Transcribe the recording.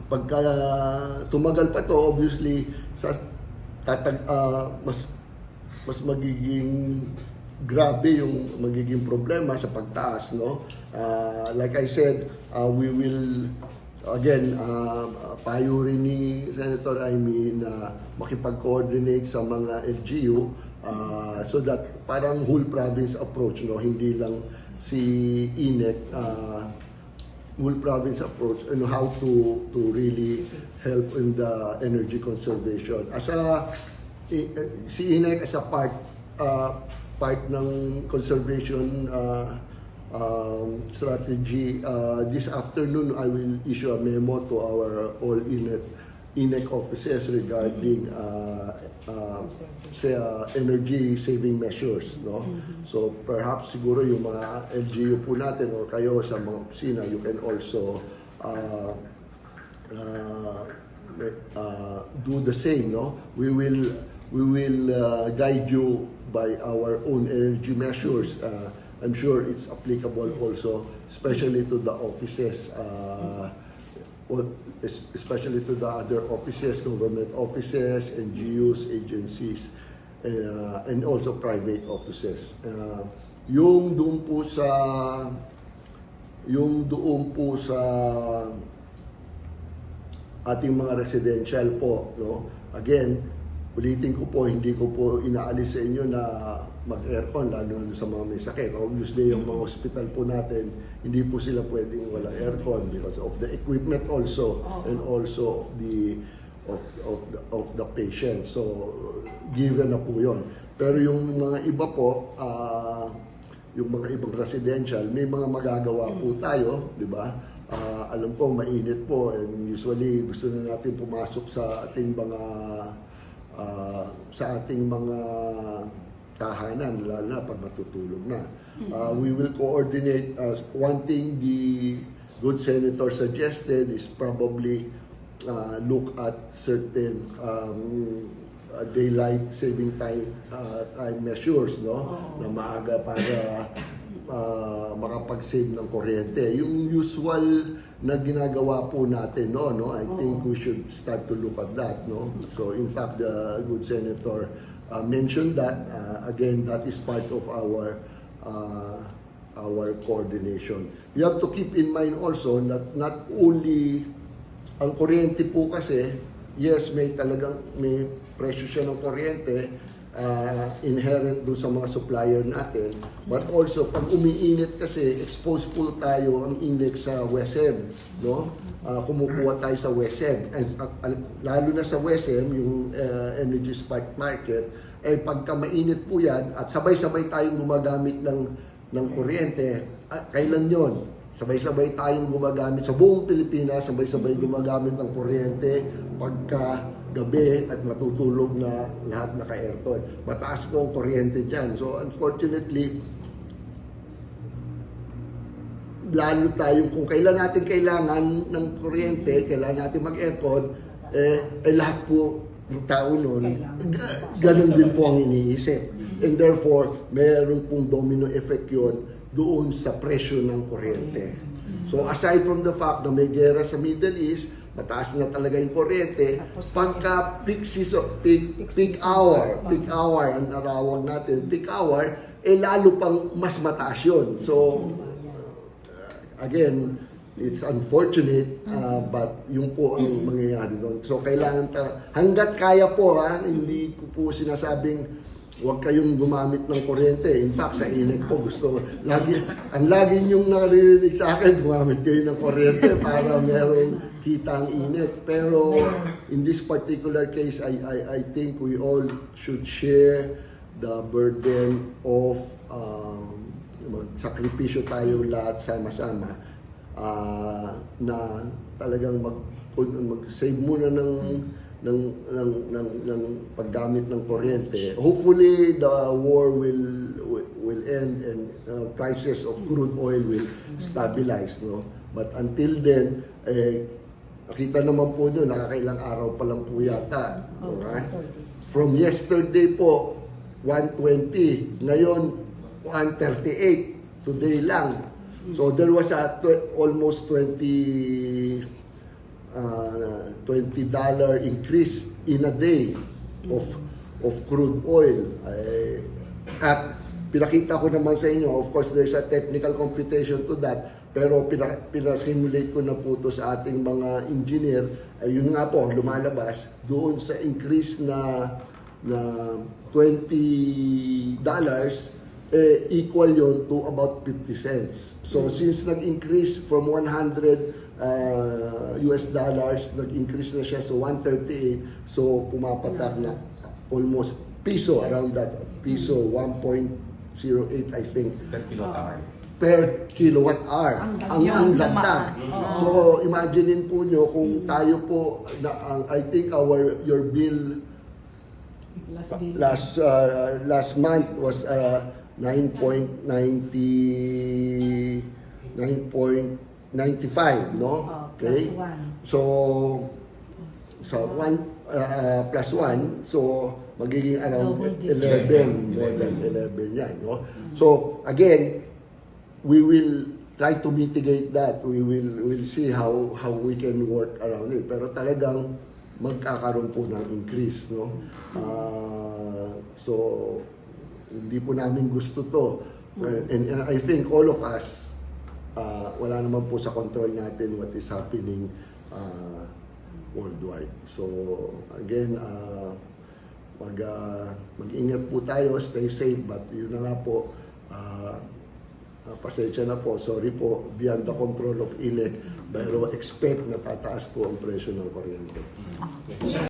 pagka tumagal pa to, obviously mas magiging grabe yung magiging problema sa pagtaas, no? Like I said, we will again payo rin ni Senator Amy na makipag-coordinate sa mga LGU so that parang whole province approach, no? Hindi lang si INEC, whole province approach and how to really help in the energy conservation. As a si INEC as a part ng conservation strategy, this afternoon I will issue a memo to our all INEC offices regarding energy saving measures, no? So perhaps siguro yung mga LGU po natin or kayo sa mga opisina, you can also do the same, no? We will guide you by our own energy measures. I'm sure it's applicable also, especially to the offices, especially to the other offices, government offices, NGOs, agencies, and also private offices. Yung doon po sa ating mga residential po, no? Again, ulitin ko po, hindi ko po inaalis sa inyo na mag-aircon, lalo sa mga may sakit. Obviously, yung mga hospital po natin, hindi po sila pwedeng walang aircon because of the equipment also and also of the patient. So, given na po yun. Pero yung mga iba po, yung mga ibang residential, may mga magagawa po tayo, di ba? Alam ko, mainit po and usually gusto na natin pumasok sa ating mga tahanan, lalo na pag matutulog na. We will coordinate. One thing the good senator suggested is probably look at certain daylight saving time measures, no? Na maaga para makapag-save ng kuryente. Yung usual na ginagawa po natin, no? I think we should start to look at that, no? So in fact, the good senator mentioned that. Again, that is part of our coordination. You have to keep in mind also that not only ang kuryente po kasi, yes, may presyo siya ng kuryente, inherent doon sa mga supplier natin, but also pag umiinit kasi, exposed po tayo ang index sa WESM, no? Kumukuha tayo sa WESM, lalo na sa WESM, yung energy spot market, pagka mainit po yan, at sabay-sabay tayong gumagamit ng kuryente, kailan yon? Sabay-sabay tayong gumagamit sa buong Pilipinas, sabay-sabay gumagamit ng kuryente pagka gabi at matutulog na lahat naka-aircon. Mataas po ang kuryente dyan. So unfortunately, lalo tayong kung kailan natin kailangan ng kuryente, kailangan natin mag-aircon, lahat po ng tao noon, ganun din po ang iniisip. And therefore, mayroon pong domino effect yun doon sa presyo ng kuryente. So aside from the fact na may gera sa Middle East, mataas na talaga yung kuryente, pagka peak season, peak hour, ang narawag natin, peak hour, lalo pang mas mataas yun. So, again, it's unfortunate, but yun po ang mangyayari doon. So, kailangan hanggat kaya po, hindi ko po sinasabing huwag kayong gumamit ng kuryente. In fact, sa INEC po gusto, lagi niyong naririnig sa akin, gumamit kayo ng kuryente para merong kita ang INEC. Pero in this particular case, I think we all should share the burden of sakripisyo tayo lahat sama-sama na talagang mag-save muna ng paggamit ng kuryente. Hopefully the war will end and prices of crude oil will stabilize, no? But until then, nakita naman po doon, nakakailang araw pa lang po yata. Okay? From yesterday po 120, ngayon 138, today lang. So there was almost 20 $20 increase in a day of crude oil. At pinakita ko naman sa inyo, of course there's a technical computation to that, pero pinasimulate ko na po to sa ating mga engineer. Yun nga po, lumalabas doon sa increase na $20, equal yon to about 50 cents. So since nag-increase from 100 US dollars, nag-increase na siya, so 138, so pumapatak na almost piso, around that, piso 1.08 I think. Per kilowatt hour. Per kilowatt hour. Ang dagdag. Oo. So imaginein po nyo kung tayo po, I think your bill last month was 9.95, no? Plus one. So sa 1 plus 1, so magiging around Double digit. 11, more than 11 yan, no? So again, we will try to mitigate that. We'll see how we can work around it. Pero talagang magkakaroon po ng increase, no? So hindi po namin gusto to. And I think all of us, wala naman po sa control natin what is happening worldwide. So again, mag-ingat po tayo, stay safe, but yun na nga po, pasensya na po, sorry po, beyond the control of INEC, pero expect na tataas po ang presyo ng kuryente.